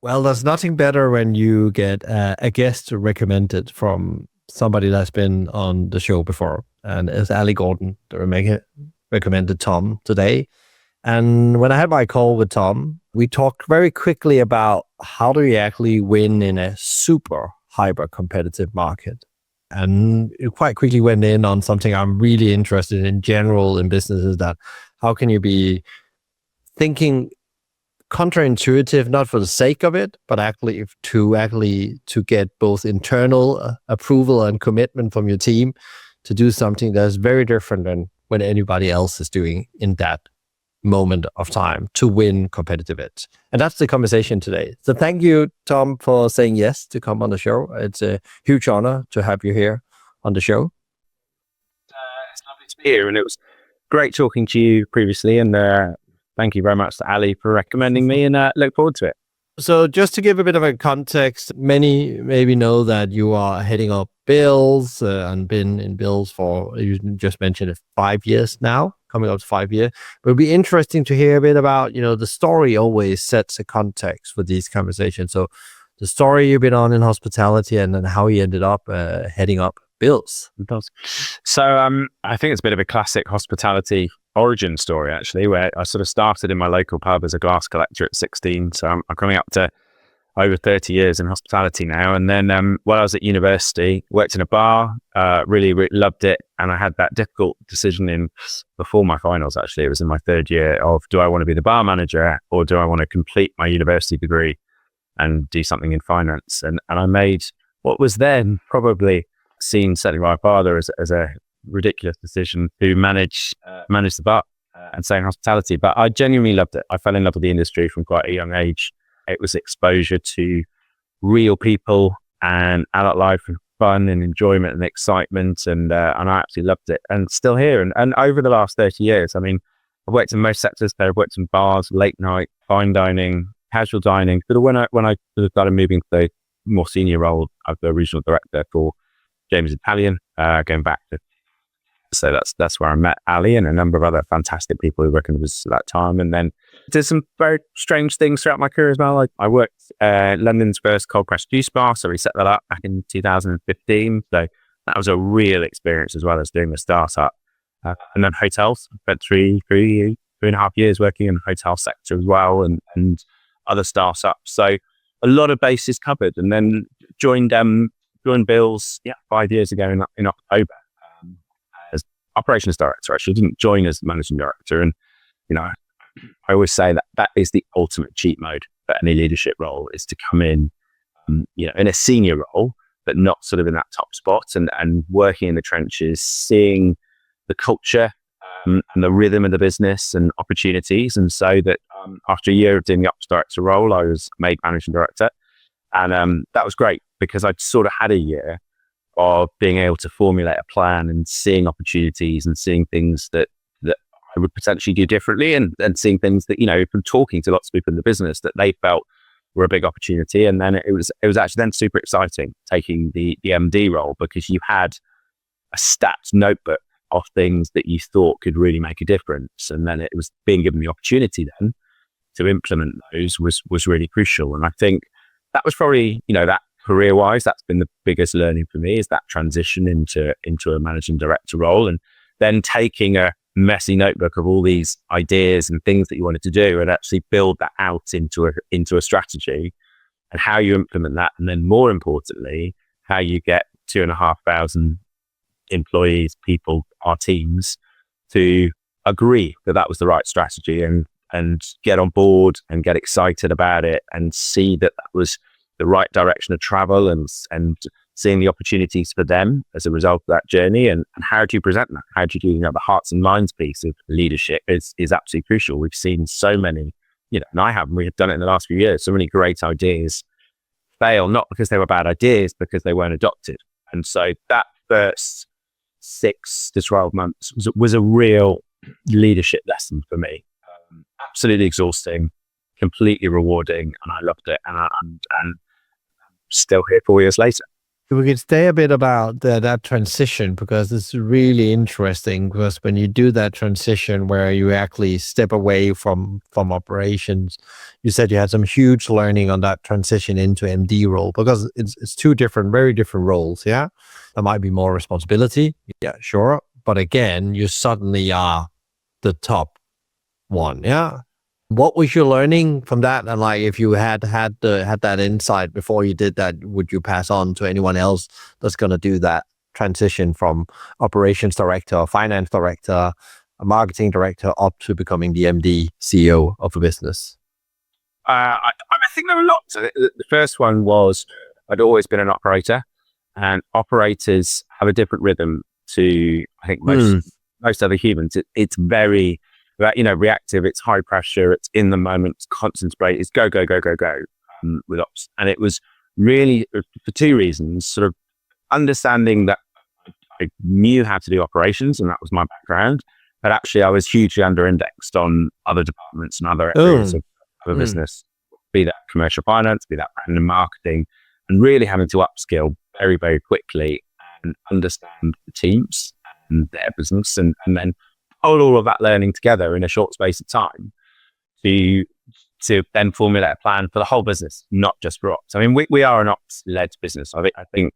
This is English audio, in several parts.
Well, there's nothing better when you get a guest recommended from somebody that's been on the show before. And it's Ali Gordon that recommended Tom today. And when I had my call with Tom, we talked very quickly about how do you actually win in a super hyper competitive market. And it quite quickly went in on something I'm really interested in general in business is that how can you be thinking counterintuitive, not for the sake of it, but actually to get both internal approval and commitment from your team to do something that's very different than when anybody else is doing in that moment of time to win competitive edge. And that's the conversation today. So thank you, Tom, for saying yes to come on the show. It's a huge honor to have you here on the show. It's lovely to be here, and it was great talking to you previously. And thank you very much to Ali for recommending me, and look forward to it. So just to give a bit of a context, many maybe know that you are heading up Bills and been in Bills for, you just mentioned it, 5 years now, coming up to 5 years. But it'd be interesting to hear a bit about, the story always sets a context for these conversations. So the story you've been on in hospitality and then how you ended up heading up Bills. So I think it's a bit of a classic hospitality origin story, actually, where I sort of started in my local pub as a glass collector at 16. So I'm coming up to over 30 years in hospitality now. And then while I was at university, worked in a bar, really, really loved it. And I had that difficult decision before my finals, actually. It was in my third year of, do I want to be the bar manager or do I want to complete my university degree and do something in finance? And I made what was then probably seen, certainly by my father, as a ridiculous decision to manage the bar and stay in hospitality. But I genuinely loved it. I fell in love with the industry from quite a young age. It was exposure to real people and adult life and fun and enjoyment and excitement. And I absolutely loved it. And still here. And over the last 30 years, I mean, I've worked in most sectors there. I've worked in bars, late night, fine dining, casual dining. But when I sort of started moving to the more senior role of the regional director for James Italian, going back to, so that's where I met Ali and a number of other fantastic people who worked with us at that time. And then did some very strange things throughout my career as well. I worked London's first cold pressed juice bar, so we set that up back in 2015. So that was a real experience as well as doing the startup. And then hotels. I spent three and a half years working in the hotel sector as well, and other startups. So a lot of bases covered. And then joined Bills 5 years ago in October as operations director. Actually, didn't join as managing director. And I always say that is the ultimate cheat mode for any leadership role, is to come in, in a senior role, but not sort of in that top spot, and working in the trenches, seeing the culture and the rhythm of the business and opportunities. And so that after a year of doing the ops director role, I was made managing director. And that was great because I'd sort of had a year of being able to formulate a plan and seeing opportunities and seeing things that I would potentially do differently, and seeing things that, from talking to lots of people in the business that they felt were a big opportunity. And then it was actually then super exciting taking the MD role, because you had a stats notebook of things that you thought could really make a difference. And then it was being given the opportunity then to implement those was really crucial. And I think that was probably, that career-wise, that's been the biggest learning for me, is that transition into a managing director role, and then taking a messy notebook of all these ideas and things that you wanted to do and actually build that out into a strategy, and how you implement that. And then more importantly, how you get 2,500 employees, people, our teams, to agree that was the right strategy and get on board and get excited about it and see that was the right direction of travel, and seeing the opportunities for them as a result of that journey. And how do you present that? How do you do the hearts and minds piece of leadership is absolutely crucial. We've seen so many, and we have done it in the last few years, so many great ideas fail, not because they were bad ideas, because they weren't adopted. And so that first 6 to 12 months was a real leadership lesson for me. Absolutely exhausting, completely rewarding, and I loved it. And I'm still here 4 years later. we could stay a bit about that transition, because it's really interesting, because when you do that transition where you actually step away from operations, you said you had some huge learning on that transition into MD role, because it's two different, very different roles. Yeah. There might be more responsibility. Yeah, sure. But again, you suddenly are the top one. Yeah. What was your learning from that? And like, if you had that insight before you did that, would you pass on to anyone else that's going to do that transition from operations director, finance director, a marketing director, up to becoming the MD, CEO of a business? I think there were lots. The first one was I'd always been an operator, and operators have a different rhythm to, I think, most other humans. It's very, reactive. It's high pressure. It's in the moment. It's concentrate. It's go, go, go, go, go with ops. And it was really for two reasons: sort of understanding that I knew how to do operations, and that was my background. But actually, I was hugely under-indexed on other departments and other areas of a business, be that commercial finance, be that brand and marketing, and really having to upskill very, very quickly and understand the teams and their business, and then hold all of that learning together in a short space of time to then formulate a plan for the whole business, not just for ops. I mean, we are an ops-led business. I think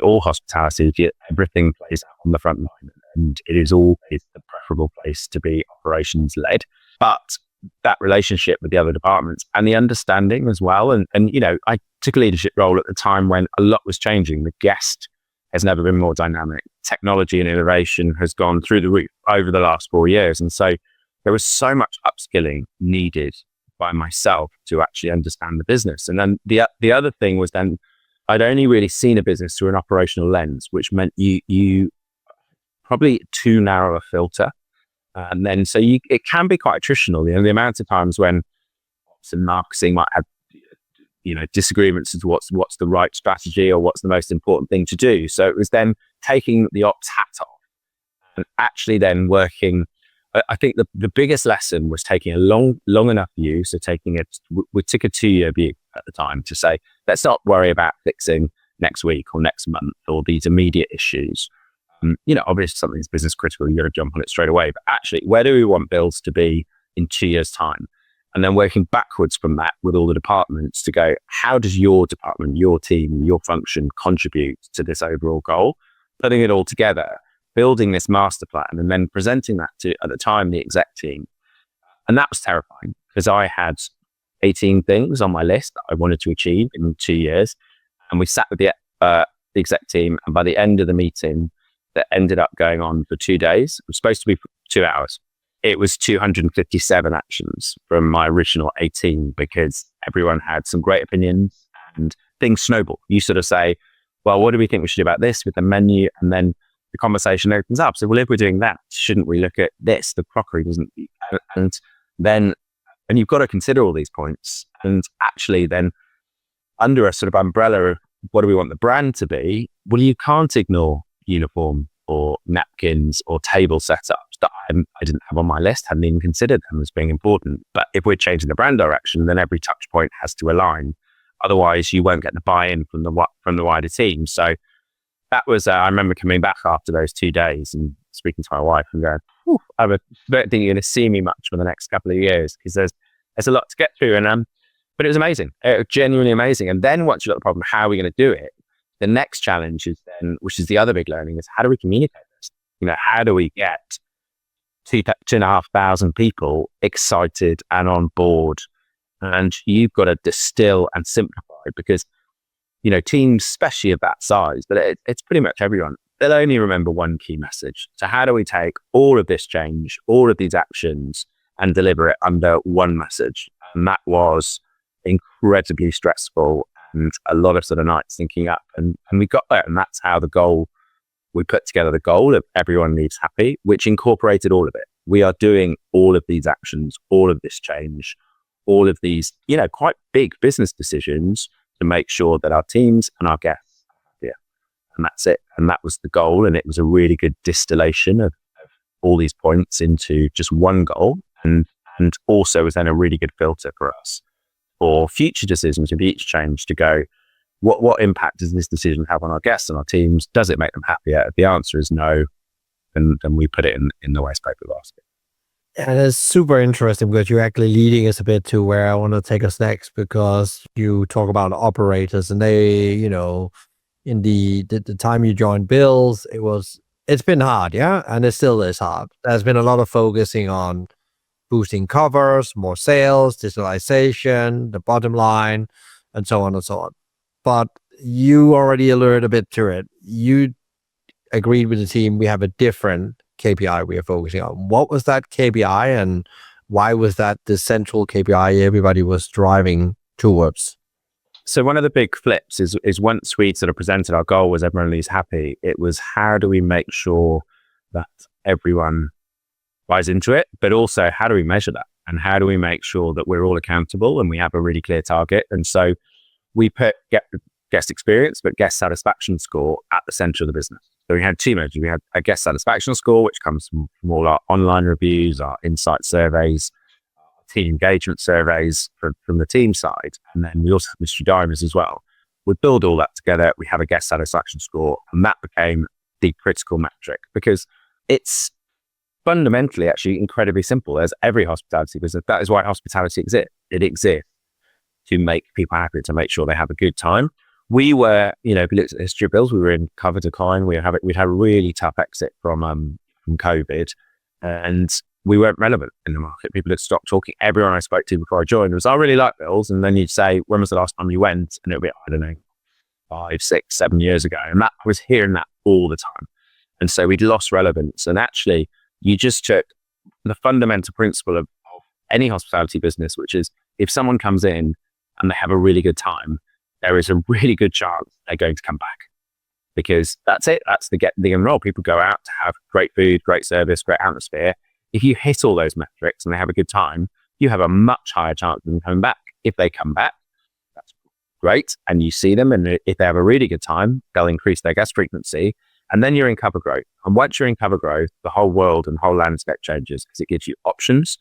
all hospitality, everything plays out on the front line, and it is always the preferable place to be operations-led. But that relationship with the other departments and the understanding as well. And I took a leadership role at the time when a lot was changing. The guest has never been more dynamic. Technology and innovation has gone through the roof over the last 4 years. And so there was so much upskilling needed by myself to actually understand the business. And then the other thing was then I'd only really seen a business through an operational lens, which meant you probably too narrow a filter. And then, so it can be quite attritional. The amount of times when ops and marketing might have, disagreements as to what's the right strategy or what's the most important thing to do. So it was then taking the ops hat off and actually then working. I think the biggest lesson was taking a long enough view. So we took a 2-year view at the time to say, let's not worry about fixing next week or next month or these immediate issues. Obviously something's business critical, you got to jump on it straight away. But actually, where do we want bills to be in 2 years' time? And then working backwards from that with all the departments to go, how does your department, your team, your function contribute to this overall goal? Putting it all together, building this master plan, and then presenting that to, at the time, the exec team. And that was terrifying because I had 18 things on my list that I wanted to achieve in 2 years. And we sat with the exec team, and by the end of the meeting, that ended up going on for 2 days. It was supposed to be for 2 hours. It was 257 actions from my original 18 because everyone had some great opinions and things snowball. You sort of say, well, what do we think we should do about this with the menu? And then the conversation opens up. So, well, if we're doing that, shouldn't we look at this? The crockery doesn't. And you've got to consider all these points. And actually then under a sort of umbrella of what do we want the brand to be? Well, you can't ignore uniform or napkins or table setups that I didn't have on my list, hadn't even considered them as being important. But if we're changing the brand direction, then every touch point has to align. Otherwise, you won't get the buy-in from the wider team. So that was, I remember coming back after those 2 days and speaking to my wife and going, I don't think you're going to see me much for the next couple of years because there's a lot to get through. And but it was amazing. It was genuinely amazing. And then once you've got the problem, how are we going to do it? The next challenge is then, which is the other big learning, is how do we communicate this? How do we get 2,500 people excited and on board? And you've got to distill and simplify because, teams, especially of that size, but it's pretty much everyone, they'll only remember one key message. So how do we take all of this change, all of these actions and deliver it under one message? And that was incredibly stressful and a lot of sort of nights thinking up and we got there. And that's how we put together the goal of everyone leaves happy, which incorporated all of it. We are doing all of these actions, all of this change, all of these, quite big business decisions to make sure that our teams and our guests are happier. And that's it. And that was the goal. And it was a really good distillation of all these points into just one goal. And also was then a really good filter for us for future decisions of each change to go, what impact does this decision have on our guests and our teams? Does it make them happier? If the answer is no, then we put it in the waste paper basket. And it's super interesting because you're actually leading us a bit to where I want to take us next, because you talk about operators and they, in the time you joined Bill's, it's been hard, yeah? And it still is hard. There's been a lot of focusing on boosting covers, more sales, digitalization, the bottom line, and so on and so on. But you already alerted a bit to it. You agreed with the team, we have a different KPI we are focusing on. What was that KPI, and why was that the central KPI everybody was driving towards? So one of the big flips is once we sort of presented our goal was everyone is happy, it was how do we make sure that everyone buys into it, but also how do we measure that? And how do we make sure that we're all accountable and we have a really clear target? And so we put guest experience, but guest satisfaction score at the center of the business. So we had two measures. We had a guest satisfaction score, which comes from all our online reviews, our insight surveys, our team engagement surveys from the team side. And then we also have mystery diaries as well. We build all that together. We have a guest satisfaction score, and that became the critical metric because it's fundamentally actually incredibly simple as every hospitality business. That is why hospitality exists. It exists to make people happy, to make sure they have a good time. We were, if you looked at the history of Bill's, we were in cover decline. We'd had a really tough exit from COVID, and we weren't relevant in the market. People had stopped talking. Everyone I spoke to before I joined was, I really like Bill's. And then you'd say, when was the last time you went? And it'd be, I don't know, 5, 6, 7 years ago. And I was hearing that all the time. And so we'd lost relevance. And actually, you just took the fundamental principle of any hospitality business, which is if someone comes in and they have a really good time, there is a really good chance they're going to come back, because that's it. That's the enroll. People go out to have great food, great service, great atmosphere. If you hit all those metrics and they have a good time, you have a much higher chance of them coming back. If they come back, that's great. And you see them. And if they have a really good time, they'll increase their guest frequency. And then you're in cover growth. And once you're in cover growth, the whole world and whole landscape changes because it gives you options.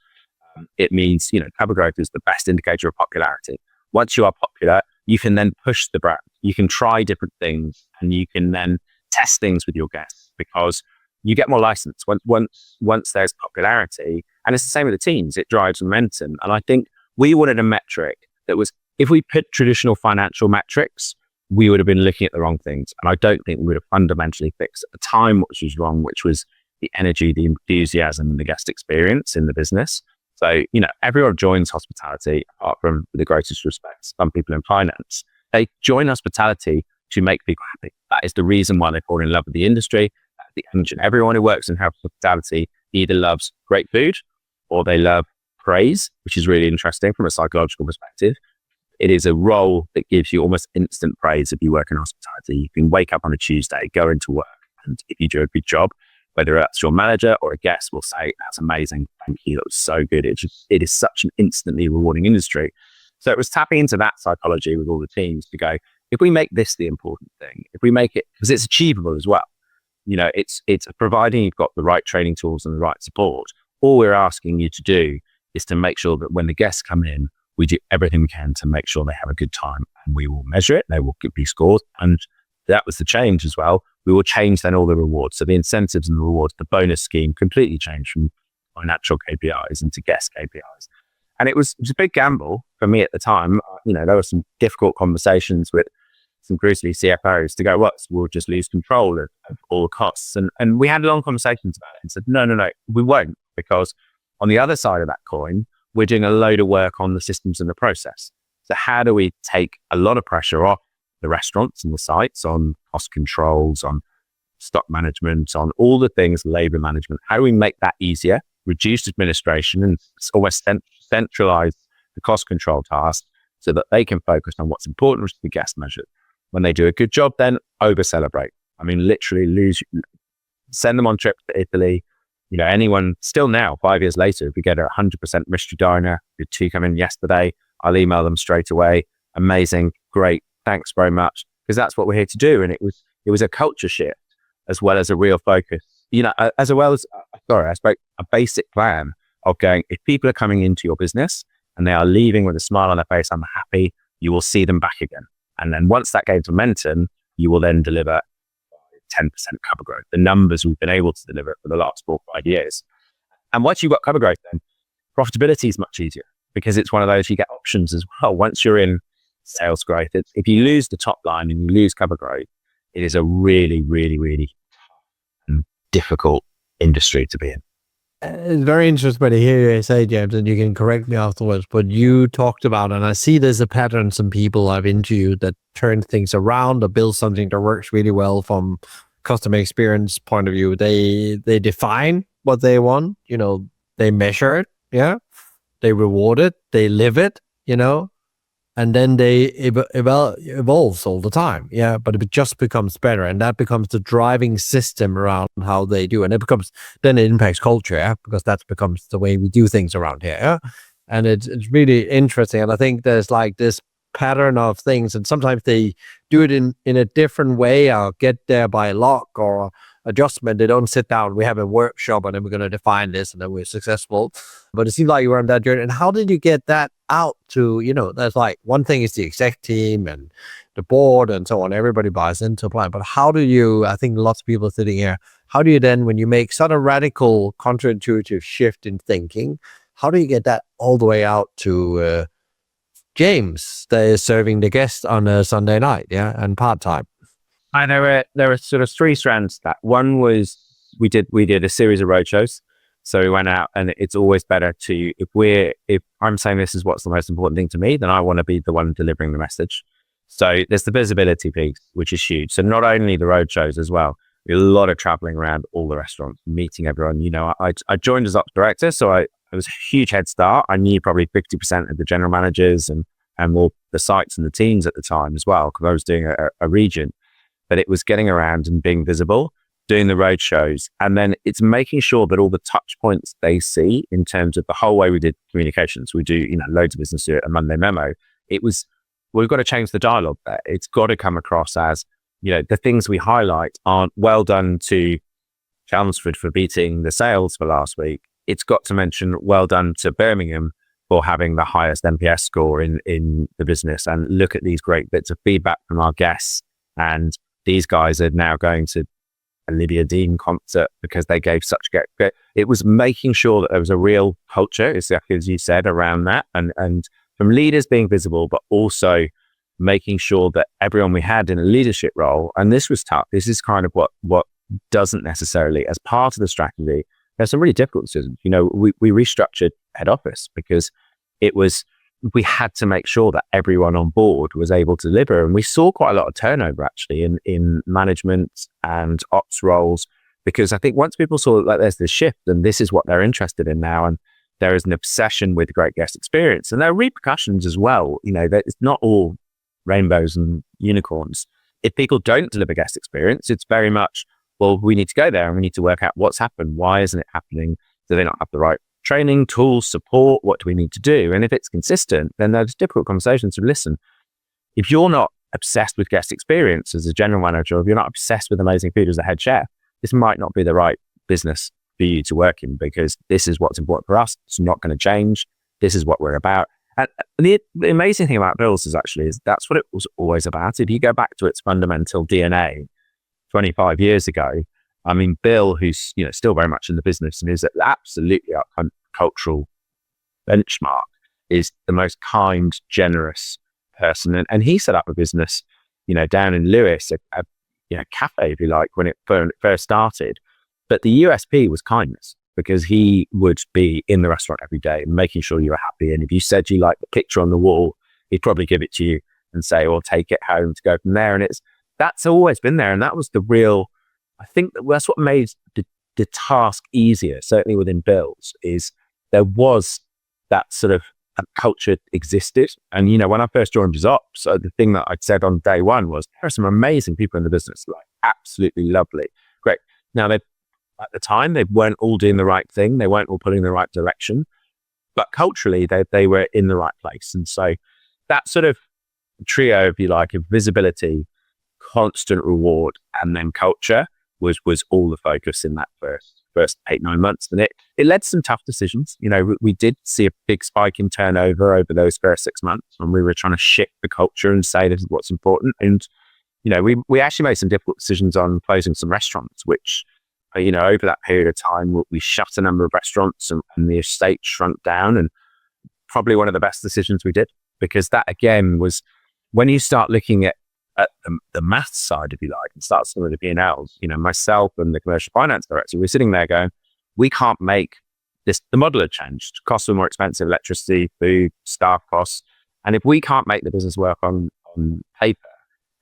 It means, cover growth is the best indicator of popularity. Once you are popular, you can then push the brand. You can try different things and you can then test things with your guests because you get more license once there's popularity. And it's the same with the teams. It drives momentum. And I think we wanted a metric that was, if we put traditional financial metrics, we would have been looking at the wrong things. And I don't think we would have fundamentally fixed at the time what was wrong, which was the energy, the enthusiasm, and the guest experience in the business. So, everyone joins hospitality, apart from the greatest respect, some people in finance. They join hospitality to make people happy. That is the reason why they fall in love with the industry. That's the engine. Everyone who works in hospitality either loves great food or they love praise, which is really interesting from a psychological perspective. It is a role that gives you almost instant praise if you work in hospitality. You can wake up on a Tuesday, go into work, and if you do a good job, whether that's your manager or a guest will say, that's amazing, thank you, that was so good. It is such an instantly rewarding industry. So it was tapping into that psychology with all the teams to go, if we make this the important thing, if we make it, because it's achievable as well, it's providing you've got the right training tools and the right support. All we're asking you to do is to make sure that when the guests come in, we do everything we can to make sure they have a good time, and we will measure it. They will be scored. And that was the change as well. We will change then all the rewards. So the incentives and the rewards, the bonus scheme completely changed from financial KPIs into guest KPIs. And it was a big gamble for me at the time. There were some difficult conversations with some grisly CFOs to go, we'll just lose control of all the costs. And we had long conversations about it and said, no, we won't, because on the other side of that coin, we're doing a load of work on the systems and the process. So how do we take a lot of pressure off the restaurants and the sites on cost controls, on stock management, on all the things, labor management? How do we make that easier, reduce administration, and almost centralize the cost control task so that they can focus on what's important, which is the guest measure. When they do a good job, then over celebrate. I mean, literally send them on trips to Italy. Anyone still now, 5 years later, if we get a 100% mystery diner, did 2 come in yesterday, I'll email them straight away. Amazing, great. Thanks very much, because that's what we're here to do. And it was a culture shift as well as a real focus, as well as, I spoke a basic plan of going, if people are coming into your business and they are leaving with a smile on their face, I'm happy, you will see them back again. And then once that gains momentum, you will then deliver 10% cover growth, the numbers we've been able to deliver for the last 4 or 5 years. And once you've got cover growth, then profitability is much easier because it's one of those, you get options as well. Once you're in sales growth, if you lose the top line and you lose cover growth, it is a really, really, really difficult industry to be in. It's very interesting to hear you say, James, and you can correct me afterwards, but you talked about, and I see there's a pattern some people I've interviewed that turn things around or build something that works really well from customer experience point of view. They define what they want, they measure it, they reward it, they live it, and then they evolves all the time, but it just becomes better, and that becomes the driving system around how they do, and then it impacts culture, because that becomes the way we do things around here, and it's really interesting, and I think there's like this pattern of things, and sometimes they do it in a different way, or get there by luck or adjustment. They don't sit down, we have a workshop, and then we're going to define this, and then we're successful. But it seems like you were on that journey. And how did you get that out to, there's like, one thing is the exec team and the board and so on, everybody buys into a plan, but how do you, I think lots of people sitting here, how do you then, when you make such a radical counterintuitive shift in thinking, how do you get that all the way out to James that is serving the guests on a Sunday night, and part-time? And there were sort of 3 strands to that. One was we did a series of roadshows. So we went out, and it's always better to, if I'm saying this is what's the most important thing to me, then I want to be the one delivering the message. So there's the visibility piece, which is huge. So not only the roadshows as well, a lot of traveling around all the restaurants, meeting everyone. I joined as ops director, so it was a huge head start. I knew probably 50% of the general managers and more the sites and the teams at the time as well, because I was doing a region. But it was getting around and being visible, doing the road shows, and then it's making sure that all the touch points they see in terms of the whole way we did communications. We do, loads of business do a Monday memo. We've got to change the dialogue there. It's got to come across as, the things we highlight aren't well done to Chelmsford for beating the sales for last week. It's got to mention well done to Birmingham for having the highest NPS score in the business, and look at these great bits of feedback from our guests. And these guys are now going to Olivia Dean concert because they gave such great. It was making sure that there was a real culture, exactly as you said, around that, and from leaders being visible, but also making sure that everyone we had in a leadership role, and this was tough. This is kind of what doesn't necessarily, as part of the strategy, there's some really difficult decisions. We restructured head office because we had to make sure that everyone on board was able to deliver. And we saw quite a lot of turnover actually in management and ops roles, because I think once people saw that there's this shift and this is what they're interested in now, and there is an obsession with great guest experience, and there are repercussions as well. That it's not all rainbows and unicorns. If people don't deliver guest experience, it's very much, well, we need to go there and we need to work out what's happened. Why isn't it happening? Do they not have the right training, tools, support? What do we need to do? And if it's consistent, then there's difficult conversations to listen. If you're not obsessed with guest experience as a general manager, or if you're not obsessed with amazing food as a head chef, this might not be the right business for you to work in, because this is what's important for us. It's not going to change. This is what we're about. And the amazing thing about Bill's is that's what it was always about. If you go back to its fundamental DNA 25 years ago, I mean, Bill, who's still very much in the business and is absolutely our cultural benchmark, is the most kind, generous person, and he set up a business, down in Lewis, a cafe, if you like, when it first started. But the USP was kindness, because he would be in the restaurant every day, making sure you were happy. And if you said you liked the picture on the wall, he'd probably give it to you and say, "Well, take it home," to go from there. And that's always been there, and that was the real. I think that's what made the task easier, certainly within Bill's, is there was that sort of culture existed. And, when I first joined as ops, the thing that I'd said on day one was, there are some amazing people in the business, like absolutely lovely. Great. Now, at the time, they weren't all doing the right thing. They weren't all pulling in the right direction, but culturally they were in the right place. And so that sort of trio, if you like, of visibility, constant reward, and then culture was all the focus in that first first 8-9 months. And it led to some tough decisions. We did see a big spike in turnover over those first 6 months when we were trying to shift the culture and say this is what's important. And, we actually made some difficult decisions on closing some restaurants, which, over that period of time, we shut a number of restaurants and the estate shrunk down. And probably one of the best decisions we did, because that again was when you start looking at the maths side, if you like, and start some of the P&Ls, myself and the commercial finance director, we're sitting there going, we can't make this, the model had changed. Costs were more expensive, electricity, food, staff costs. And if we can't make the business work on paper,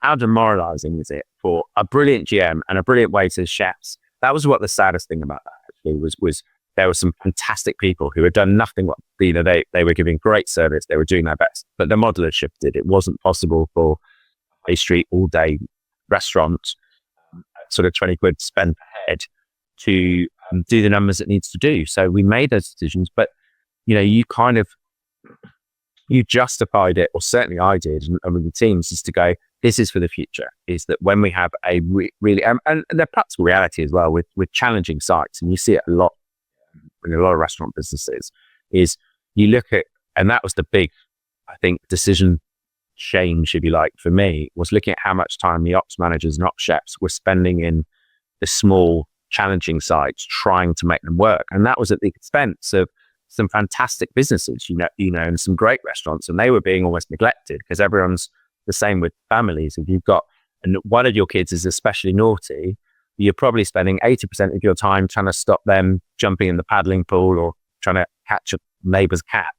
how demoralizing is it for a brilliant GM and a brilliant waiters, chefs? That was what the saddest thing about that actually was there were some fantastic people who had done nothing. They were giving great service. They were doing their best, but the model had shifted. It wasn't possible for high street all day restaurant, sort of 20 quid spend per head to do the numbers it needs to do. So we made those decisions, but you justified it, or certainly I did, and with the teams, is to go, this is for the future, is that when we have a really, and the practical reality as well with challenging sites, and you see it a lot in a lot of restaurant businesses, is you look at, and that was the big, I think, decision change, if you like, for me, was looking at how much time the ops managers and ops chefs were spending in the small, challenging sites, trying to make them work. And that was at the expense of some fantastic businesses, and some great restaurants, and they were being almost neglected because everyone's the same with families. If you've got, and one of your kids is especially naughty, you're probably spending 80% of your time trying to stop them jumping in the paddling pool or trying to catch a neighbor's cat,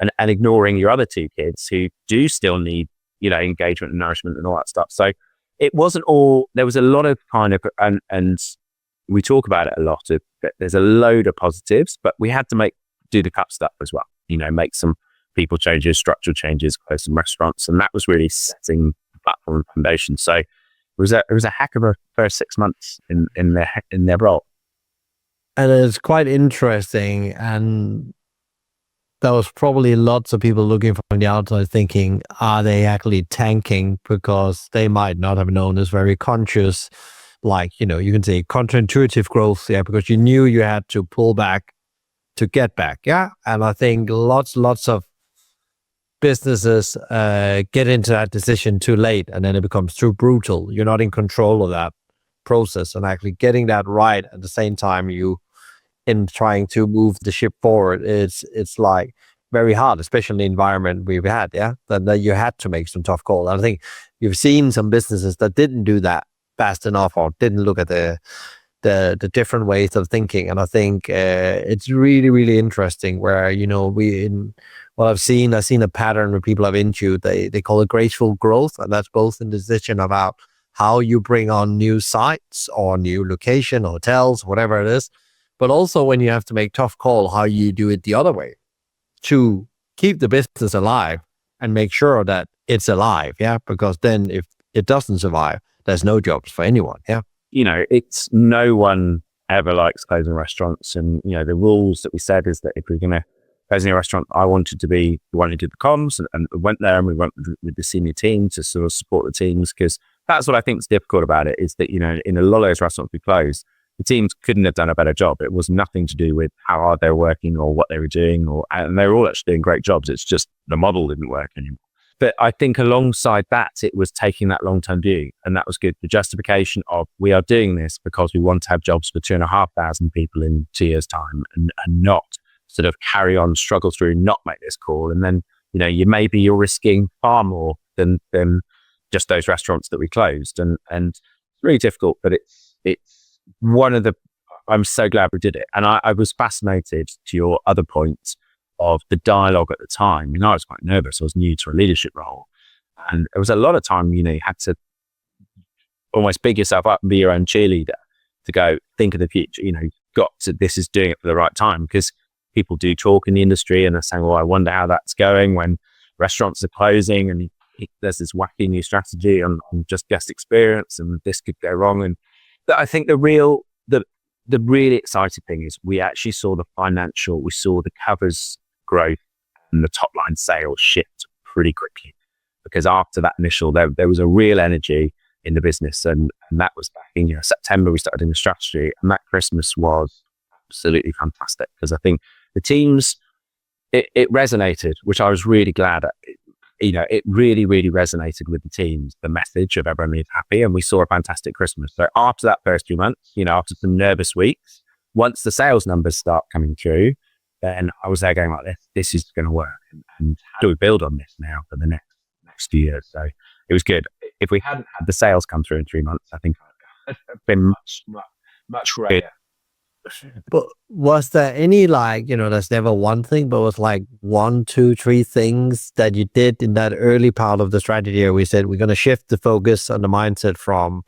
and ignoring your other two kids who do still need, engagement and nourishment and all that stuff. So it wasn't all, there was a lot of kind of, and we talk about it a lot, there's a load of positives, but we had to do the cut stuff as well, make some people changes, structural changes, close some restaurants. And that was really setting the platform and foundation. So it was a heck of a first 6 months in their role. And it's quite interesting. And there was probably lots of people looking from the outside thinking, are they actually tanking? Because they might not have known this very conscious, you can say counterintuitive growth, because you knew you had to pull back to get back. And I think lots of businesses get into that decision too late, and then it becomes too brutal. You're not in control of that process, and actually getting that right at the same time you in trying to move the ship forward, it's like very hard, especially in the environment we've had. That you had to make some tough calls. And I think you've seen some businesses that didn't do that fast enough, or didn't look at the different ways of thinking. And I think it's really, really interesting where, I've seen a pattern where people have into, they call it graceful growth. And that's both in the decision about how you bring on new sites or new location, hotels, whatever it is, but also when you have to make tough call, how you do it the other way to keep the business alive and make sure that it's alive. Because then if it doesn't survive, there's no jobs for anyone. It's no one ever likes closing restaurants. And, the rules that we said is that if we're going to close a restaurant, I wanted to be the one who did the comms, and we went there and we went with the senior team to sort of support the teams, because that's what I think is difficult about it, is that, in a lot of those restaurants we closed, the teams couldn't have done a better job. It was nothing to do with how hard they were working or what they were doing, and they were all actually doing great jobs. It's just the model didn't work anymore. But I think alongside that, it was taking that long-term view, and that was good. The justification of, we are doing this because we want to have jobs for 2,500 people in 2 years' time, and not sort of carry on, struggle through, not make this call. And then, you're risking far more than just those restaurants that we closed. And it's really difficult, but it's one of the, I'm so glad we did it. And I was fascinated to your other point of the dialogue at the time. I was quite nervous. I was new to a leadership role. And it was a lot of time, you had to almost big yourself up and be your own cheerleader to go think of the future. This is doing it for the right time, because people do talk in the industry and they're saying, well, I wonder how that's going when restaurants are closing and there's this wacky new strategy on just guest experience and this could go wrong. And I think the really exciting thing is we actually saw we saw the covers growth and the top line sales shift pretty quickly, because after that initial, there was a real energy in the business. And that was back in September, we started doing the strategy, and that Christmas was absolutely fantastic, because I think the teams, it resonated, which I was really glad at. It really, really resonated with the teams, the message of everyone being happy, and we saw a fantastic Christmas. So after that first 2 months, after some nervous weeks, once the sales numbers start coming through, then I was there going like, this is going to work. And how do we build on this now for the next few years? So it was good. If we hadn't had the sales come through in 3 months, I think I'd have been much greater. But was there any, there's never one thing, but was like 1, 2, 3 things that you did in that early part of the strategy where we said we're going to shift the focus and the mindset from,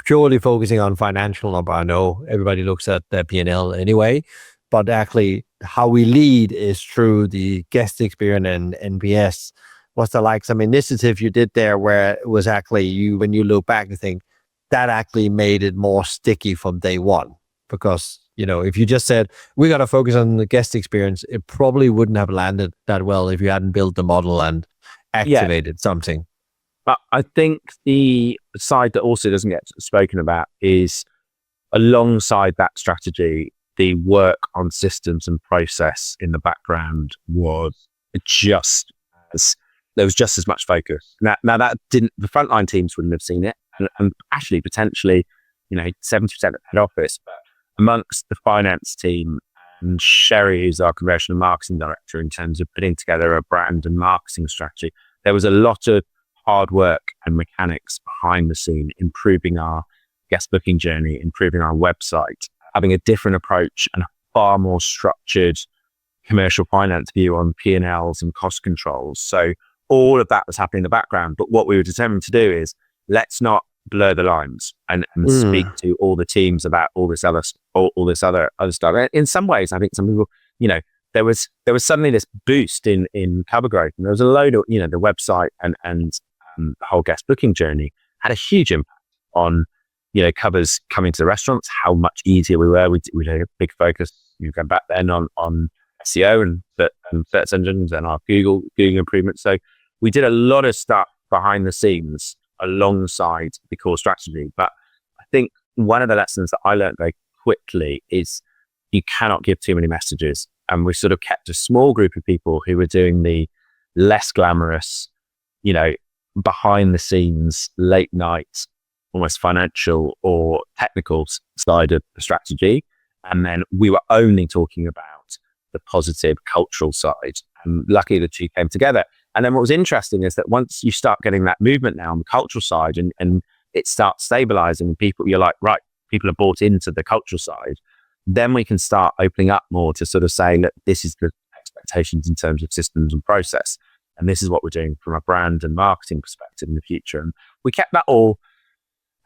purely focusing on financial number? I know everybody looks at their P&L anyway, but actually how we lead is through the guest experience and NPS. Was there like some initiative you did there where it was actually when you look back and think, that actually made it more sticky from day one? Because, if you just said, we got to focus on the guest experience, it probably wouldn't have landed that well if you hadn't built the model and activated something. But I think the side that also doesn't get spoken about is, alongside that strategy, the work on systems and process in the background was there was just as much focus. Now that the frontline teams wouldn't have seen it. And actually, potentially, 70% of head office, but amongst the finance team and Sherry, who's our conversion and marketing director, in terms of putting together a brand and marketing strategy, there was a lot of hard work and mechanics behind the scene, improving our guest booking journey, improving our website, having a different approach and a far more structured commercial finance view on P&Ls and cost controls. So all of that was happening in the background. But what we were determined to do is, let's not blur the lines and speak to all the teams about all this other stuff. In some ways, I think some people, there was suddenly this boost in cover growth, and there was a load of, the website and the whole guest booking journey had a huge impact on, covers coming to the restaurants, how much easier we were. We had a big focus, go back then on SEO and search engines and our Google improvements. So we did a lot of stuff behind the scenes alongside the core strategy. But I think one of the lessons that I learned very quickly is you cannot give too many messages. And we sort of kept a small group of people who were doing the less glamorous, behind the scenes, late night, almost financial or technical side of the strategy. And then we were only talking about the positive cultural side. And luckily the two came together. And then what was interesting is that once you start getting that movement now on the cultural side and it starts stabilizing, people, you're like, right, people are bought into the cultural side, then we can start opening up more to sort of say, look, this is the expectations in terms of systems and process. And this is what we're doing from a brand and marketing perspective in the future. And we kept that all,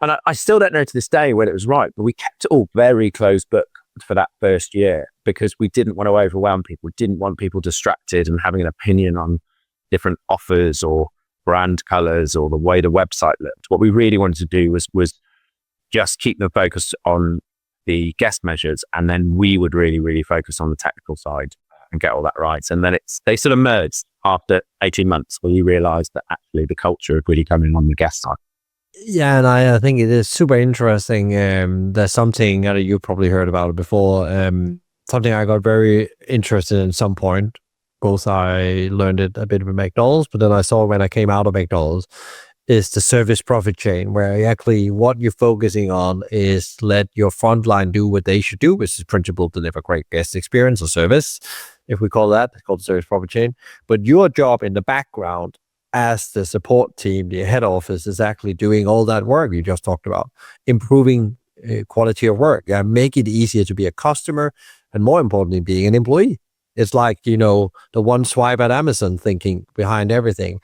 and I still don't know to this day whether it was right, but we kept it all very closed book for that first year, because we didn't want to overwhelm people. We didn't want people distracted and having an opinion on different offers or brand colors or the way the website looked. What we really wanted to do was just keep them focused on the guest measures, and then we would really, really focus on the technical side and get all that right. And then they sort of merged after 18 months where you realized that actually the culture had really come in on the guest side. Yeah, and I think it is super interesting. There's something you probably heard about it before. Something I got very interested in some point. Both I learned it a bit with McDonald's, but then I saw when I came out of McDonald's is the service profit chain, where actually what you're focusing on is let your frontline do what they should do, which is principle deliver great guest experience or service, if we call that, it's called the service profit chain. But your job in the background as the support team, the head office, is actually doing all that work you just talked about, improving quality of work, make it easier to be a customer, and more importantly, being an employee. It's like, the one swipe at Amazon thinking behind everything,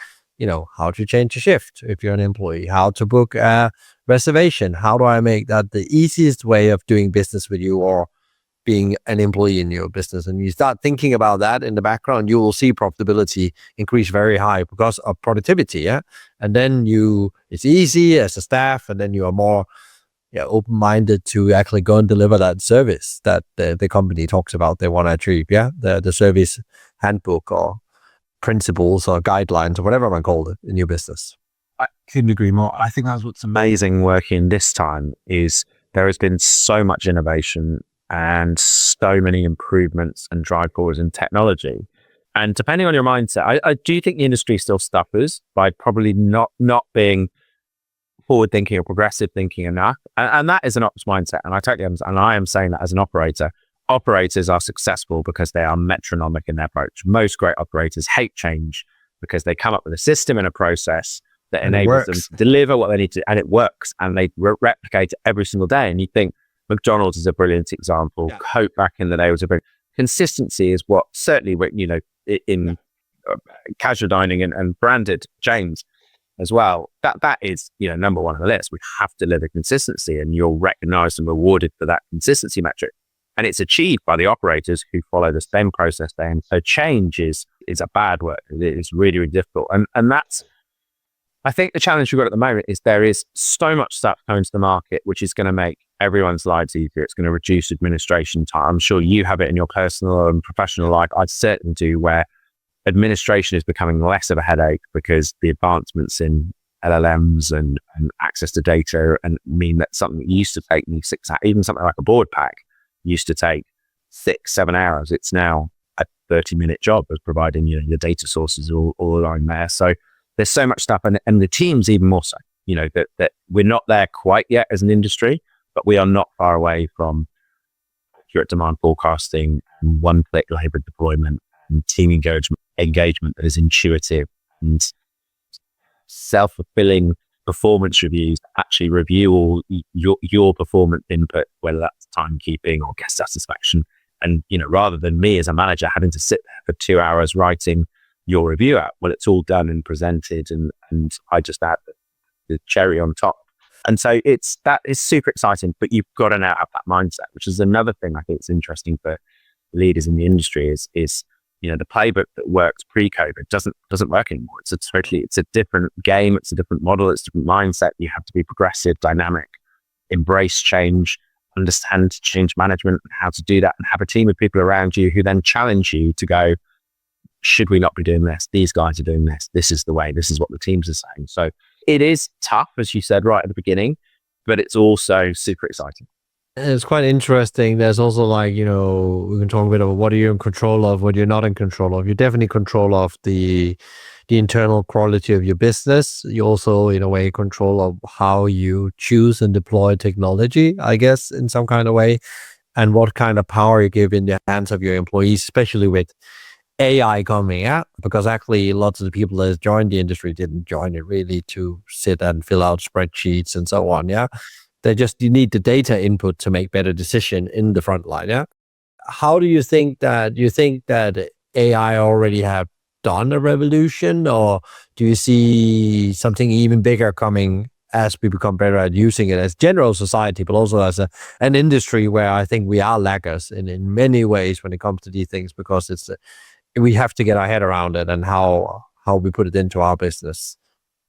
how to change a shift if you're an employee, how to book a reservation, how do I make that the easiest way of doing business with you or being an employee in your business. And you start thinking about that in the background, you will see profitability increase very high because of productivity. Yeah. And then it's easy as a staff, and then you are more open-minded to actually go and deliver that service that the company talks about they want to achieve. Yeah. The service handbook or principles or guidelines or whatever I call it in your business. I couldn't agree more. I think that's what's amazing working this time is there has been so much innovation and so many improvements and drive forwards in technology. And depending on your mindset, I do think the industry still suffers by probably not being forward thinking or progressive thinking enough. And that is an ops mindset. And I totally understand. And I am saying that as an operator. Operators are successful because they are metronomic in their approach. Most great operators hate change because they come up with a system and a process that enables them to deliver what they need to, and it works, and they replicate it every single day. And you think McDonald's is a brilliant example. Yeah. Coke back in the day was a brilliant. Consistency is what certainly, you know, in casual dining and branded chains as well, that is, you know, number one on the list. We have to deliver consistency, and you're recognized and rewarded for that consistency metric. And it's achieved by the operators who follow the same process there. And so change is a bad word. It is really, really difficult. And that's, I think the challenge we've got at the moment is there is so much stuff coming to the market, which is going to make everyone's lives easier. It's going to reduce administration time. I'm sure you have it in your personal and professional life. I certainly do, where administration is becoming less of a headache because the advancements in LLMs and access to data and mean that something that used to take me 6 hours, even something like a board pack, used to take 6-7 hours. It's now a 30-minute job of providing, you know, your data sources all along there. So there's so much stuff, and the teams even more so, you know, that we're not there quite yet as an industry, but we are not far away from accurate demand forecasting and one-click labor deployment and team engagement that is intuitive and self-fulfilling performance reviews that actually review all your performance input, whether that's timekeeping or guest satisfaction. And, you know, rather than me as a manager having to sit there for 2 hours writing your review out, well, it's all done and presented, and I just add the cherry on top. And so that is super exciting, but you've got to now have that mindset, which is another thing I think is interesting for leaders in the industry is, you know, the playbook that works pre-COVID doesn't work anymore. It's a different game. It's a different model. It's a different mindset. You have to be progressive, dynamic, embrace change, understand change management and how to do that, and have a team of people around you who then challenge you to go, should we not be doing this? These guys are doing this. This is the way. This is what the teams are saying. So it is tough, as you said right at the beginning, but it's also super exciting. It's quite interesting. There's also, like, you know, we can talk a bit about what are you in control of, what you're not in control of. You're definitely in control of the internal quality of your business. You also, in a way, control of how you choose and deploy technology, I guess, in some kind of way, and what kind of power you give in the hands of your employees, especially with AI coming out, because actually lots of the people that joined the industry didn't join it really to sit and fill out spreadsheets and so on. Yeah. You need the data input to make better decision in the front line. Yeah. How do you think that AI already have done a revolution, or do you see something even bigger coming as we become better at using it as general society, but also as an industry where I think we are laggers in many ways when it comes to these things, because we have to get our head around it and how we put it into our business.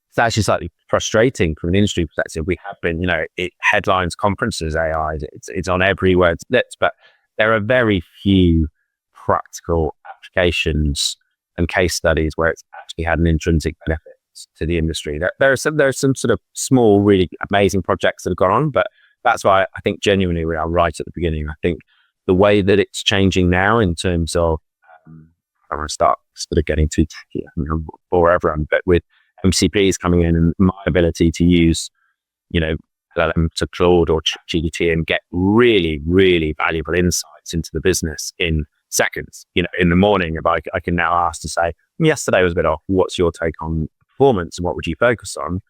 It's actually slightly frustrating from an industry perspective. We have been, you know, it headlines conferences, AI, it's on every word's lips, but there are very few practical applications and case studies where it's actually had an intrinsic benefit to the industry. There are some sort of small, really amazing projects that have gone on, but that's why I think genuinely we are right at the beginning. I think the way that it's changing now in terms of, I don't want to start sort of getting too techy for everyone, but with MCPs coming in and my ability to use, you know, LLM to Claude or ChatGPT and get really, really valuable insights into the business in seconds. You know, in the morning, if I can now ask to say, yesterday was a bit off, what's your take on performance and what would you focus on?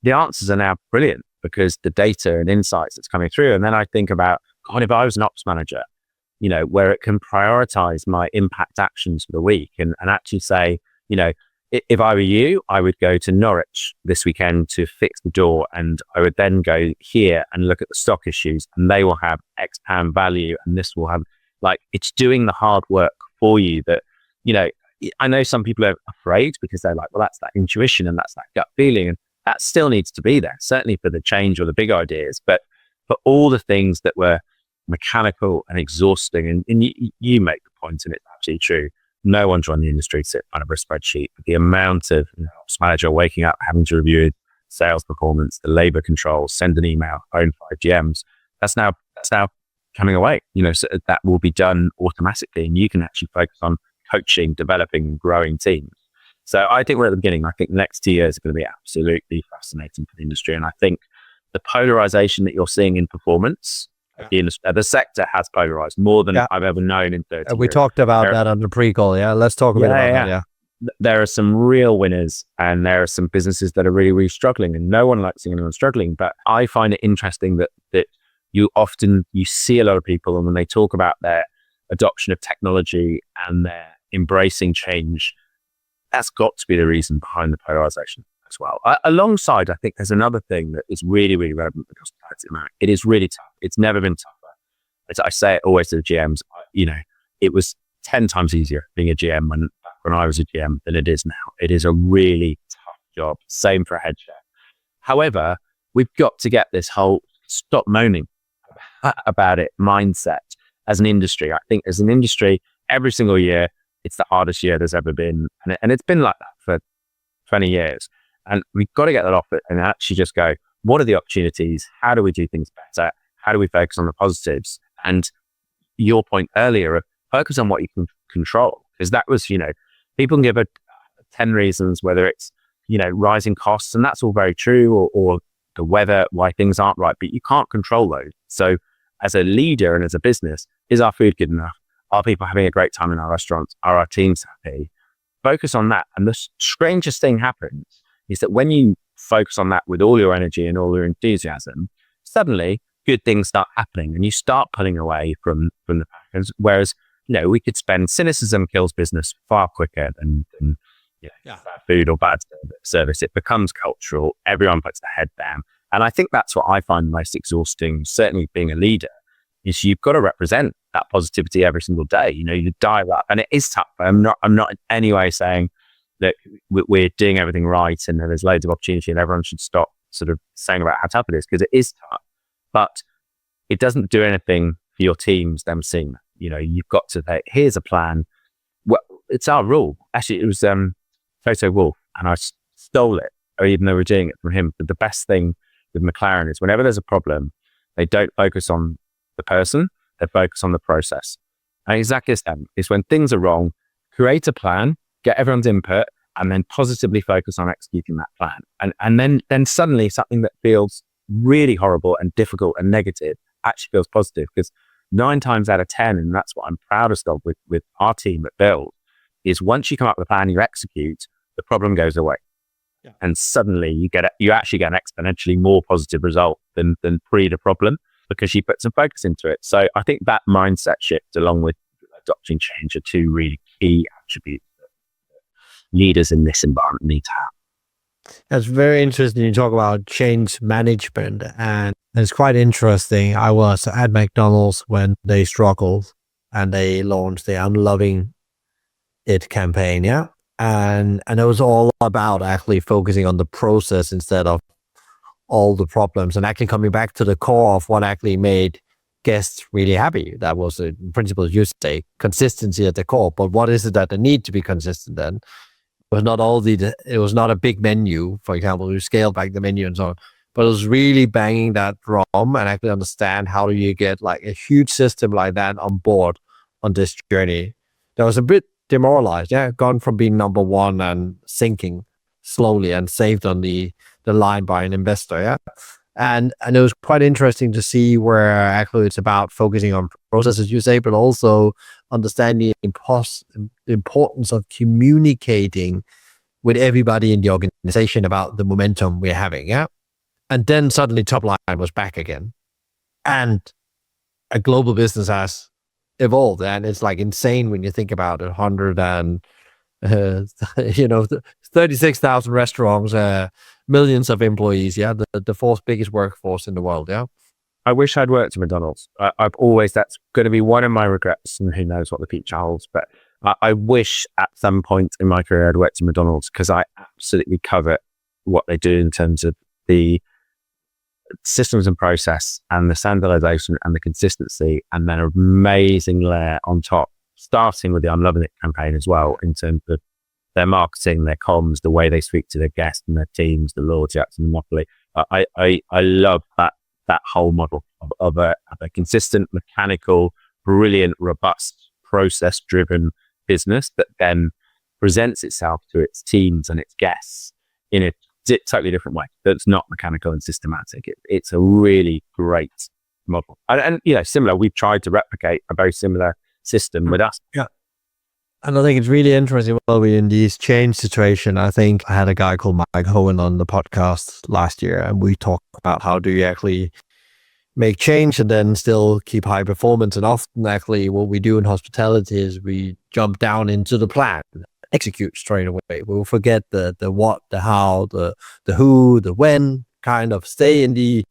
The answers are now brilliant because the data and insights that's coming through. And then I think about, God, if I was an ops manager, you know, where it can prioritize my impact actions for the week and actually say, you know, if I were you, I would go to Norwich this weekend to fix the door, and I would then go here and look at the stock issues, and they will have X pound value, and this will have, like, it's doing the hard work for you. That, you know, I know some people are afraid because they're like, well, that's that intuition and that's that gut feeling, and that still needs to be there, certainly for the change or the big ideas, but for all the things that were mechanical and exhausting, and you make the point, and it's absolutely true. No one joined the industry to sit in front of a spreadsheet. The amount of ops manager waking up, having to review sales performance, the labor control, send an email, phone 5 GMs. That's now coming away, so that will be done automatically, and you can actually focus on coaching, developing, and growing teams. So I think we're at the beginning. I think the next 2 years are going to be absolutely fascinating for the industry. And I think the polarization that you're seeing in performance, the sector has polarized more than I've ever known in 30 years. We talked about that on the pre-call. Yeah, let's talk a bit about that. Yeah. There are some real winners, and there are some businesses that are really, really struggling, and no one likes seeing anyone struggling. But I find it interesting that you see a lot of people, and when they talk about their adoption of technology and their embracing change, that's got to be the reason behind the polarization as well. Alongside, I think there's another thing that is really, really relevant for hospitality at the moment. It is really tough. It's never been tougher. I say it always to the GMs, it was 10 times easier being a GM when I was a GM than it is now. It is a really tough job. Same for a head chef. However, we've got to get this whole stop moaning about it mindset as an industry. I think as an industry, every single year, it's the hardest year there's ever been. And it's been like that for 20 years. And we've got to get that off it and actually just go, what are the opportunities? How do we do things better? How do we focus on the positives? And your point earlier, focus on what you can control. Because that was, people can give 10 reasons, whether it's, rising costs, and that's all very true, or the weather, why things aren't right, but you can't control those. So as a leader and as a business, is our food good enough? Are people having a great time in our restaurants? Are our teams happy? Focus on that. And the strangest thing happens is that when you focus on that with all your energy and all your enthusiasm, suddenly good things start happening and you start pulling away from the pack. Whereas, we could spend cynicism kills business far quicker than bad food or bad service. It becomes cultural. Everyone puts their head down. And I think that's what I find most exhausting, certainly being a leader, is you've got to represent that positivity every single day. You dial up, and it is tough. I'm not in any way saying that we're doing everything right and there's loads of opportunity and everyone should stop sort of saying about how tough it is, because it is tough. But it doesn't do anything for your teams, them seeing that. You've got to say, here's a plan. Well, it's our rule. Actually, it was Toto Wolff, and I stole it, or even though we're doing it from him. But the best thing with McLaren is whenever there's a problem, they don't focus on the person, they focus on the process. And exactly the same is when things are wrong, create a plan, get everyone's input, and then positively focus on executing that plan. And then suddenly something that feels really horrible and difficult and negative actually feels positive, because 9 times out of 10, and that's what I'm proudest of with our team at Build, is once you come up with a plan, you execute, the problem goes away. Yeah. And suddenly you actually get an exponentially more positive result than pre the problem, because you put some focus into it. So I think that mindset shift along with adopting change are 2 really key attributes that leaders in this environment need to have. That's very interesting. You talk about change management, and it's quite interesting. I was at McDonald's when they struggled and they launched the I'm Loving It campaign. Yeah. And it was all about actually focusing on the process instead of all the problems, and actually coming back to the core of what actually made guests really happy. That was the principle you say, consistency at the core. But what is it that they need to be consistent then? It was not a big menu, for example. You scaled back the menu and so on, but it was really banging that drum and actually understand how do you get like a huge system like that on board on this journey. That was a bit demoralized, gone from being number one and sinking slowly and saved on the line by an investor, and it was quite interesting to see where actually it's about focusing on processes, you say, but also understanding the importance of communicating with everybody in the organization about the momentum we're having, and then suddenly top line was back again, and a global business has evolved, and it's like insane when you think about it. 36,000 restaurants, millions of employees, the 4th biggest workforce in the world. I wish I'd worked at McDonald's. That's going to be one of my regrets, and who knows what the future holds, but I wish at some point in my career I'd worked at McDonald's, because I absolutely covet what they do in terms of the systems and process and the standardization and the consistency, and then an amazing layer on top, starting with the I'm Loving It campaign as well, in terms of their marketing, their comms, the way they speak to their guests and their teams, the loyalty acts and the monopoly. I love that whole model of a consistent, mechanical, brilliant, robust, process-driven business that then presents itself to its teams and its guests in a totally different way. That's not mechanical and systematic. It's a really great model. And similar, we've tried to replicate a very similar system with us. Yeah. And I think it's really interesting. Well, we in these change situation, I think I had a guy called Mike Hohen on the podcast last year, and we talked about how do you actually make change and then still keep high performance. And often actually what we do in hospitality is we jump down into the plan, execute straight away. We'll forget the what, the how, the who, the when, kind of stay in the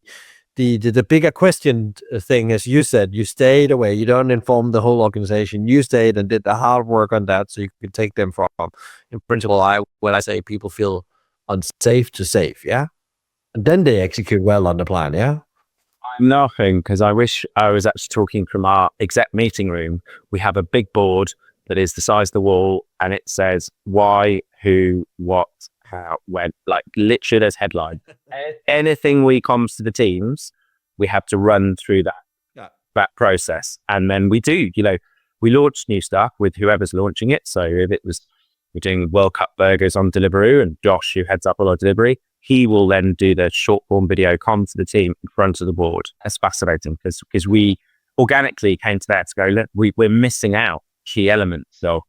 bigger question thing. As you said, you stayed away, you don't inform the whole organization, you stayed and did the hard work on that so you can take them from, in principle, when I say people feel unsafe to safe, yeah? And then they execute well on the plan, yeah? I'm laughing because I wish I was actually talking from our exec meeting room. We have a big board that is the size of the wall, and it says why, who, what, how, when, like literally there's headline. Anything we comes to the teams, we have to run through that process. And then we do, we launch new stuff with whoever's launching it. So if it was, we're doing World Cup burgers on Deliveroo, and Josh, who heads up all our delivery, he will then do the short form video com to the team in front of the board. That's fascinating because we organically came to that to go, look, we're missing out key elements. So,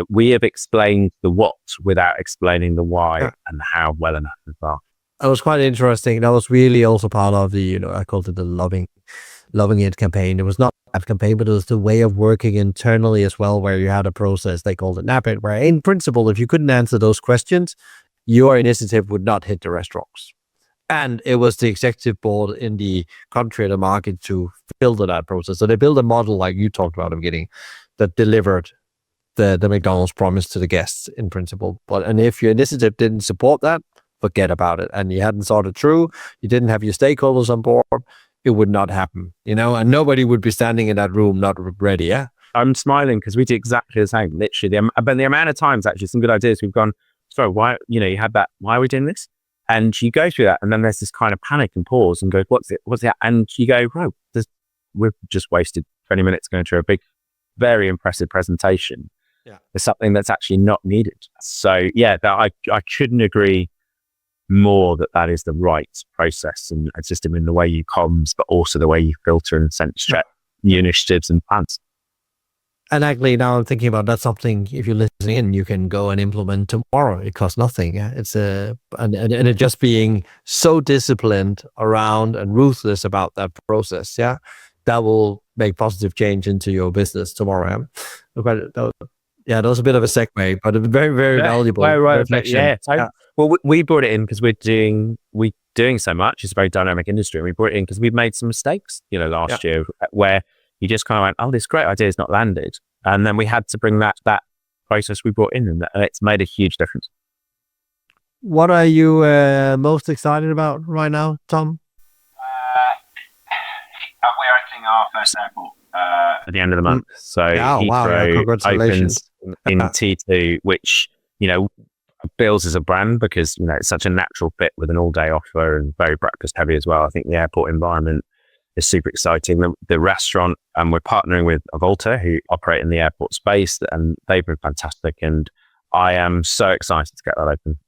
we have explained the what without explaining the why and the how well enough as well. That was quite interesting. That was really also part of the, I called it the loving it campaign. It was not that campaign, but it was the way of working internally as well, where you had a process, they called it Nap It, where in principle, if you couldn't answer those questions, your initiative would not hit the restaurants. And it was the executive board in the country, the market, to filter that process. So they built a model like you talked about at the beginning that delivered the McDonald's promise to the guests in principle. And if your initiative didn't support that, forget about it. And you hadn't thought it through, you didn't have your stakeholders on board, it would not happen, and nobody would be standing in that room not ready, yeah? I'm smiling because we do exactly the same, literally. But the amount of times, actually, some good ideas we've gone, sorry, why, you had that, why are we doing this? And you go through that, and then there's this kind of panic and pause and go, what's it? And you go, right, we've just wasted 20 minutes going through a big, very impressive presentation. Yeah. There's something that's actually not needed. So yeah, I couldn't agree more that is the right process and system in the way you comms, but also the way you filter and sense check new initiatives and plans. And actually, now I'm thinking about that's something, if you're listening in, you can go and implement tomorrow. It costs nothing. Yeah? It's and it just being so disciplined around and ruthless about that process. Yeah, that will make positive change into your business tomorrow. That was a bit of a segue, but a very, very valuable reflection. Yeah. Well, we brought it in because we're doing so much. It's a very dynamic industry, and we brought it in because we've made some mistakes, last year where you just kind of went, oh, this great idea has not landed. And then we had to bring that process we brought in, and it's made a huge difference. What are you most excited about right now, Tom? We're opening our first airport at the end of the month. So Heathrow congratulations. Opens in T2, which, Bills as a brand because, it's such a natural fit with an all-day offer and very breakfast heavy as well. I think the airport environment is super exciting. The restaurant, and we're partnering with Volta, who operate in the airport space, and they've been fantastic. And I am so excited to get that open.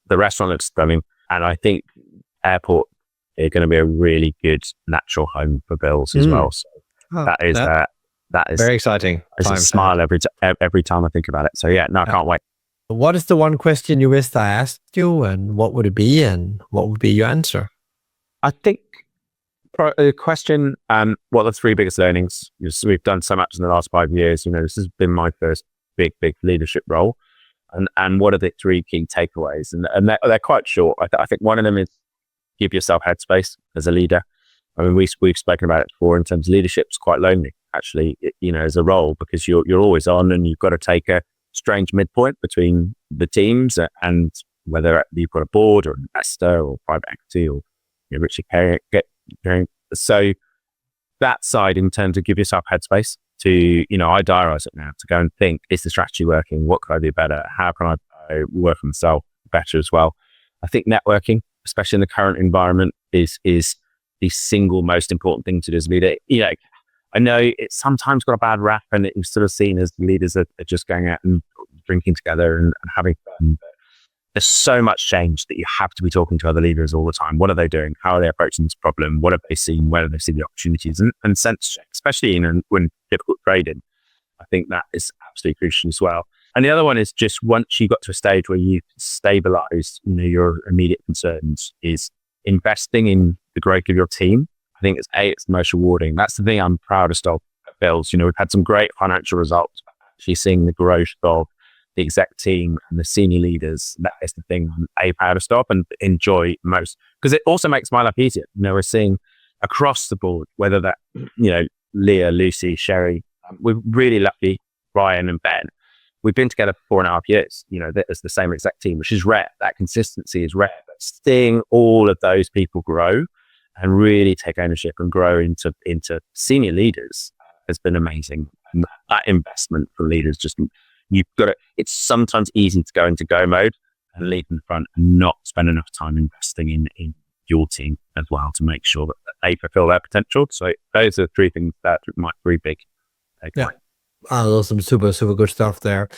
The restaurant looks stunning, and I think airport is going to be a really good natural home for Bills as well. So that is very exciting. It's a smile every time I think about it. So I can't wait. What is the one question you wished I asked you, and what would it be, and what would be your answer? I think the question, what are the three biggest learnings? We've done so much in the last 5 years. This has been my first big leadership role. And what are the three key takeaways? And they're quite short. I think one of them is give yourself headspace as a leader. I mean, we've spoken about it before in terms of leadership. It's quite lonely, actually, as a role, because you're always on, and you've got to take a strange midpoint between the teams, and whether you've got a board or an investor or private equity or Richard Carey. So that side, in terms of give yourself headspace to, I diarise it now to go and think, is the strategy working? What could I do better? How can I work on myself better as well? I think networking, especially in the current environment, is the single most important thing to do as a leader. You know, I know it's sometimes got a bad rap, and it's sort of seen as leaders are just going out and drinking together and having fun. But there's so much change that you have to be talking to other leaders all the time. What are they doing? How are they approaching this problem? What have they seen? Where do they see the opportunities? And sense check, especially when difficult trading. I think that is absolutely crucial as well. And the other one is just once you got to a stage where you stabilize, you know, your immediate concerns, is investing in the growth of your team. I think it's the most rewarding. That's the thing I'm proudest of at Bills. You know, we've had some great financial results, but actually seeing the growth of the exec team and the senior leaders, that is the thing I'm proudest of and enjoy most, because it also makes my life easier. You know, we're seeing across the board, whether that, you know, Leah, Lucy, Sherry, we're really lucky, Ryan and Ben. We've been together for 4.5 years, you know, as the same exec team, which is rare. That consistency is rare, but seeing all of those people grow and really take ownership and grow into senior leaders has been amazing. And that investment for leaders, just, you've got to, it's sometimes easy to go into go mode and lead in the front and not spend enough time investing in your team as well to make sure that they fulfill their potential. So those are 3 things that might be big. Yeah. There's some super, super good stuff there.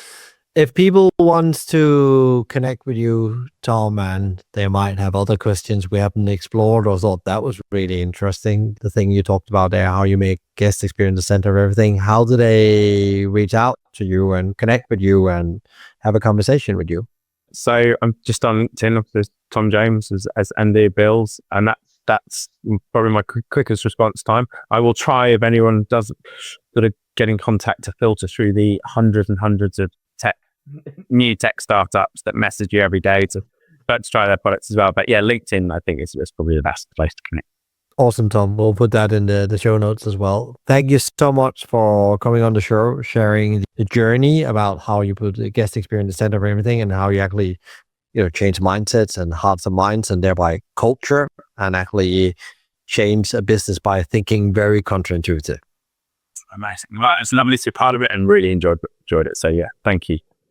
If people want to connect with you, Tom, and they might have other questions we haven't explored or thought that was really interesting, the thing you talked about there, how you make guest experience the center of everything, how do they reach out to you and connect with you and have a conversation with you? So I'm just on LinkedIn, there's Tom James as MD Bills, and that's probably my quickest response time. I will try, if anyone does sort of get in contact, to filter through the hundreds and hundreds of new tech startups that message you every day to try their products as well. But yeah, LinkedIn, I think is probably the best place to connect. Awesome, Tom. We'll put that in the show notes as well. Thank you so much for coming on the show, sharing the journey about how you put the guest experience in the center of everything and how you actually, you know, change mindsets and hearts and minds and thereby culture, and actually change a business by thinking very counterintuitive. Amazing. Well, it's lovely to be part of it and really enjoyed it. So yeah, thank you.